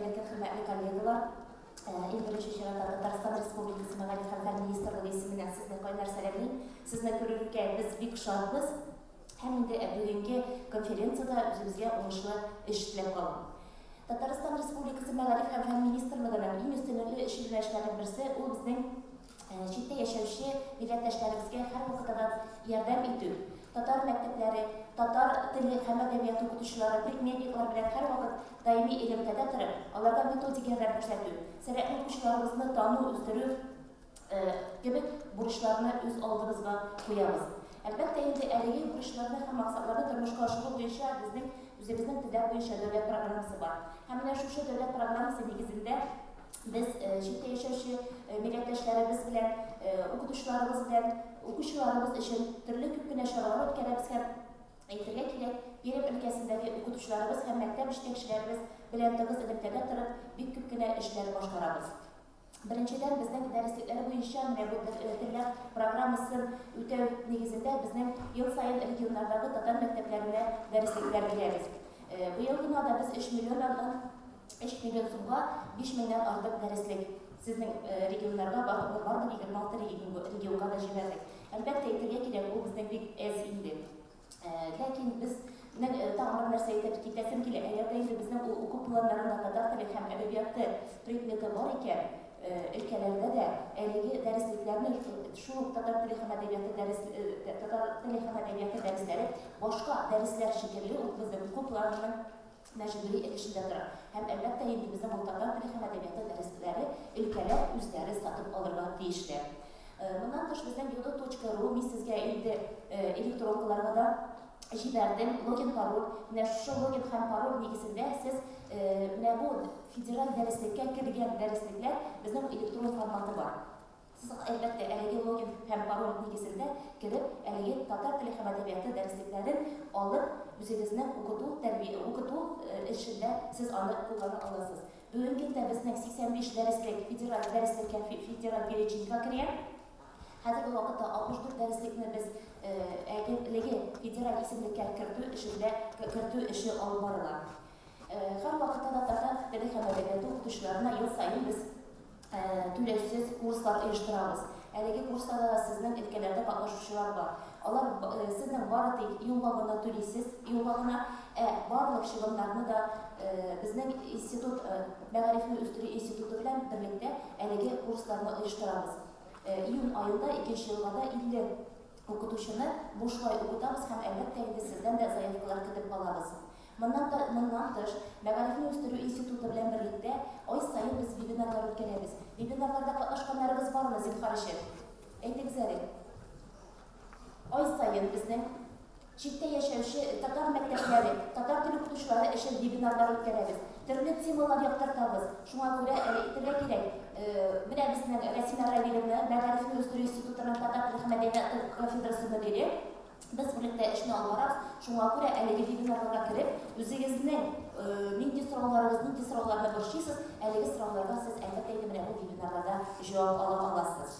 Итәләкән хөрмәтле коллегалар, Илбирәш Шәрәф Татарстан Республикасы Мәгариф һәм фән министрлыгы исеменнән сезне кайнар сәламлыйм. Сезне күрергә без бик шатбыз. Һәм инде бүгенге конференцияда үзебезгә уңышлы эш теләп калам. Татарстан Республикасы Мәгариф һәм фән министрлыгының иң өстенлекле эш юнәлешләренең берсе ул безнең читтә яшәүче милләттәшләребезгә һәрвакытта ярдәм итү. Татар мәктәпләре, татар теле һәм әдәбияты укытучылары, предметниклар белән һәрвакыт даими элемтәдә торып, аларга методикалар күрсәтү, сәләтле укучыларыбызны тану, үстерү кебек бурычларны үз алдыбызга куябыз. Әлбәттә, инде әлеге бурычларны һәм максатларны тормышка ашыру буенча үзебезнең теләк буенча дәүләт программасы бар. Һәм менә шушы дәүләт программасы нигезендә biz читтә яшәүче милләттәшләребез белән, укытучыларыбыз белән, укучыларыбыз өчен төрле күп кенә чаралар үткәрәбез һәм әйтергә кирәк, Пермь өлкәсендәге укытучыларыбыз һәм мәктәп җитәкчеләребез белән тыгыз элемтәдә торып, бик күп кенә эшләр башкарабыз. Беренчедән, безнең дәреслекләр буенча менә бу телләр программасын үтәү нигезендә безнең ел саен регионнардагы татар мәктәпләренә дәреслекләр бирәбез. Быел гына да biz 3 миллион сумга 5 меңнән артык дәреслек сезнең регионнарга барлыгы 26 регионга да җибәрдек. Әлбәттә, әйтергә кирәк, ул безнең бик әз инде. Ләкин без тагын нәрсә әйтеп китәсем килә. Әгәр дә инде безнең уку планнарында татар теле һәм әдәбияты предметы бар икән, өлкәләрдә дә әлеге дәреслекләрне шул татар теле һәм әдәбияты дәресләре башка дәресләр шикелле ул безнең уку планының мәҗбүри өлешендә тора. Һәм әлбәттә, инде безнең татар теле һәм әдәбияты дәресләре өлкәләр үзләре сатып алырга тиешләр. Моннан тыш безнең yodo.ru мин сезгә инде электронкаларга да җибәрдем логин-пароль. Менә шушы логин һәм пароль нигезендә сез менә бу федераль дәреслеккә кергән дәреслекләр безнең электрон форматы бар. Сез әлбәттә әлеге логин һәм пароль нигезендә киреп, әлеге татар теле һәм әдәбияты дәреслекләрен алып, үзегезнең укыту эшендә сез аны куллана аласыз. Бүгенге көндә безнең 85 дәреслек федераль дәреслеккә федераль переченьгә кергән. Хәзерге вакытта 64 дәреслекне без әлеге федераль исемлеккә кертү эше алып барыла. Һәр вакытта да татар теле һәм әдәбияты укытучыларына ел саен біз түләүсез курслар оештырабыз. Әлеге курсларда сезнең өлкәләрдә катнашучылар бар. Алар сезнең бары тик елга гына түлисез, елга гына барлык чыгымнарны да безнең институт, Мәгарифне үстерү институты белән берлектә әлеге курсларны оештырабыз. Июнь айында 2 елгада 50 укытучыны бушлай укытабыз һәм әлбәттә инде сездән дә заявкалар көтеп калабыз. Моннан тыш, Мәгарифне үстерү институты белән берлектә ай саен без вебинарлар үткәрәбез. Вебинарларда катнашканнарыбыз бармы, зинһар өчен? Әйтегез әле. Ай саен безнең читтә яшәүче татар мәктәпләре, татар теле укытучылары өчен вебинарлар үткәрәбез. Төрле темалар яктыртабыз. Шуңа күрә әйтергә кирәк, менә безнең Рәсимә Равиловна, Мәгарифне үстерү институтының татар теле һәм әдәбияты кафедрасы мөдире, biz birlikdə эшне алып барабыз. Шуңа күрә әлеге вебинарларга киреп, үзегезнең нинди сорауларны борчыйсыз, әлеге сорауларга сез әлбәттә инде менә бу вебинарларда җавап ала аласыз.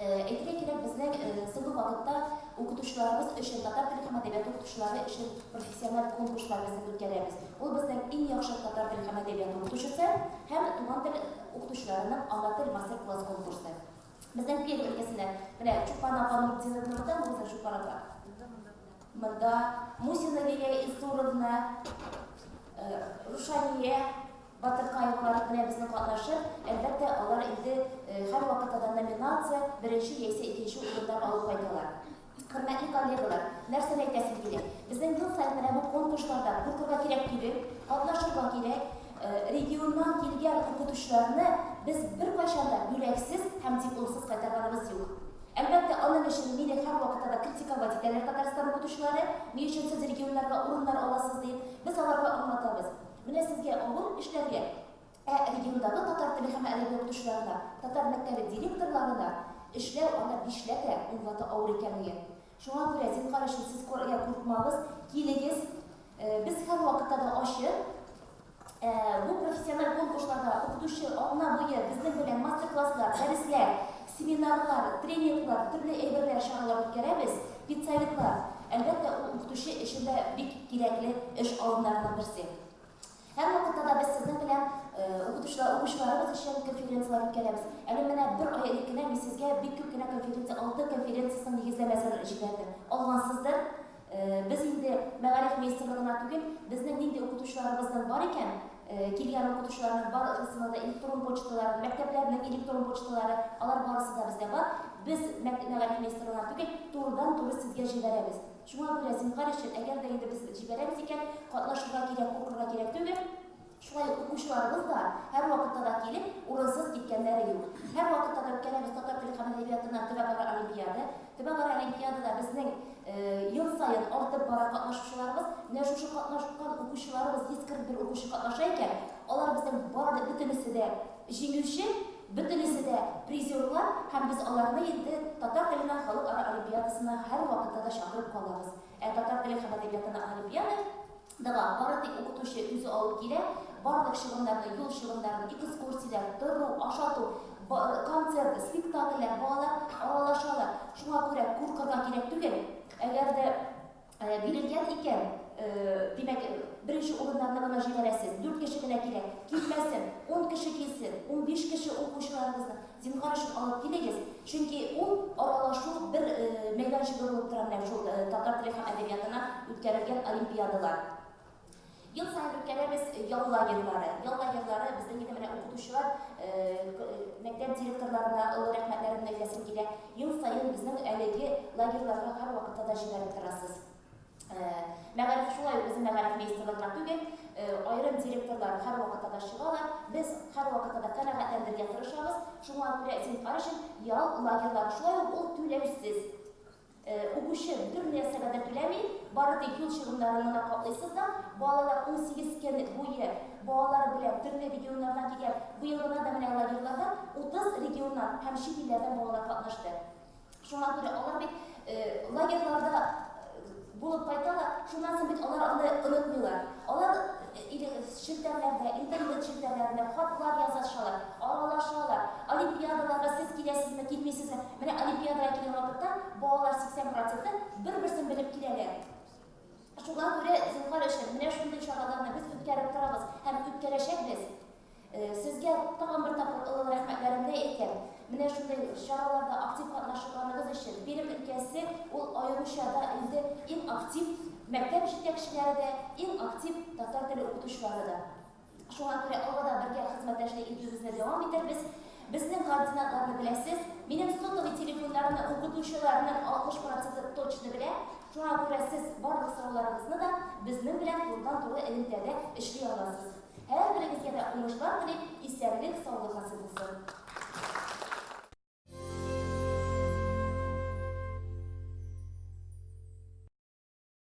Әйтергә кирәк, безнең соңгы вакытта укытучыларыбыз өчен, татар теле һәм әдәбияты укытучылары өчен профессиональ конкурслар үткәрәбез. Ул безнең иң яхшы татар теле һәм әдәбияты укытучысы һәм туган тел укытучыларының ана тел мастер-класс конкурсы. Безнең Пермь өлкәсендә менә Чупан апаның директорлыгында булса Чупан апа. Монда Мусина Лилия Исуровна, Рушания Батыркаевалар белән безнең катнашып, әлбәттә алар инде һәр вакытта номинация беренче яисә икенче урыннар алып кайталар. Хөрмәтле коллегалар, нәрсәне әйтәсем килә? Безнең ел саен менә бу конкурсларда куркырга кирәк түгел, катнашырга кирәк. Регионнан килгән укытучыларны без беркайчан да бүләксез һәм дипломсыз кайтарганыбыз юк. Әлбәттә, аның өчен мине һәр вакытта да критиковать итәләр Татарстан укытучылары, ни өчен сез регионнарга урыннар аласыз дип, biz аларга аңлатабыз. Менә сезгә авыр эшләргә, региондагы татар теле һәм әдәбият укытучыларына, татар мәктәбе директорларына эшләү аны 5 уйлата авыр икәнлеген. Шуңа күрә зинһар өчен сез куркмагыз, килегез. Без һәр вакытта да ачык bu профессиональ конкурсларда укытучы ална буе безнең белән мастер-класслар, дәресләр, семинарлар, тренинглар, төрле әйберләр чаралар үткәрәбез, специалистлар. Әлбәттә, ул укытучы эшендә бик кирәкле эш алымнарының берсе. Һәр вакытта да без сезнең белән укучыларыбыз өчен конференциялар үткәрәбез. Әле менә бер ай элек кенә мин сезгә бик күп кенә конференция, 6 конференциясының нигезләмәсен җибәрдем. Алгансыздыр. Без инде мәгариф министрлыгына түгел, безнең нинди укытучыларыбыздан бар икән, килгән укытучыларның барысында да электрон почталары, мәктәпләрнең электрон почталары, алар барысы да бездә бар. Biz мәгариф министрлыгына түгел, турыдан-туры сезгә җибәрәбез. Шуңа күрә зинһар өчен, әгәр дә инде без җибәрәбез икән, катнашырга кирәк, укырга кирәк түгел. Шулай укучыларыбыз да һәр вакытта да килеп, урынсыз киткәннәре юк. Һәр вакытта да үткәрәбез татар теле һәм әдәбиятыннан төбәкара олимпиада. Төбәкара олимпиадада безнең ел сайын артып бара катнашучыларыбыз, менә шушы катнашкан укучыларыбыз 141 укучы катнаша икән, алар безнең бары бөтенесе дә җиңүче, бөтенесе дә призерлар һәм без аларны инде татар теленнән халыкара олимпиадасына һәр вакытта да чакырып калабыз. Татар теле һәм әдәбиятыннан олимпиада бары тик укытучы үзе алып килә, барлык чыгымнарны, юл чыгымнарын, экскурсиялар, тору, ашату, концерт, спектакльләр, балалар аралашалар. Шуңа күрә куркырга кирәк түгел. Әгәр дә бирелгән икән, димәк, беренче урыннарны гына җибәрәсез, 4 кеше генә кирәк, килмәсен, 10 кеше килсен, 15 кеше укучыларыбызны зинһар өчен алып килегез. Чөнки ул аралашу бер мәйданчыгы булып тора менә шул татар теле һәм әдәбиятына үткәрелгән олимпиадалар. Ел сайын үткәрәбез ял лагерьлары. Ял лагерьлары безнең инде менә укытучылар, мәктәп директорларына олы рәхмәтләремне әйтәсем килә. Ел сайын безнең әлеге лагерьларга һәр вакытта да җибәреп торасыз. Мәгариф шулай, безнең мәгариф министрлыгына түгел, айрым директорлар һәр вакытта да чыгалар. Без һәр вакытта да канәгатьләндерергә тырышабыз. Шуңа күрә зинһар өчен ял лагерьлары шулай ук ул түләүсез. Укучы бер нәрсәгә дә түләми, бары тик юл чыгымнарын каплыйсыз да, балалар 18 көн буе балалар белән төрле регионнардан килгән, бу ел гына да менә лагерьларда 30 регионнан һәм чит илләрдән балалар катнашты. Шуңа күрә алар бит лагерьларда булып кайталар, шуннан соң бит алар аны онытмыйлар. Алар челтәрләрдә, интернет челтәрләрендә хатлар язышалар, аралашалар. Олимпиадаларга сез киләсезме, килмисезме? Менә олимпиадага килгән вакытта балалар 80% бер-берсен белеп киләләр. Шуңа күрә зинһар өчен менә шундый чараларны без үткәреп торабыз һәм үткәрәчәкбез. Сезгә тагын бер тапкыр олы рәхмәтләремне әйтәм. Менә шундай чараларда актив катнашканыгыз өчен Пермь өлкәсе ул аеруча да инде иң актив мәктәп җитәкчеләре дә, иң актив татар теле укытучылары да. Шуңа күрә алга да бергә хезмәттәшлек итүебезне дәвам итәрбез. Безнең координатларны беләсез. Минем сотовый телефоннарны укытучыларның 60% точно белә. Шуңа күрә сез барлык сорауларыгызны да безнең белән турыдан-туры элемтәдә эшли аласыз. Һәр берегезгә дә уңышлар теләп,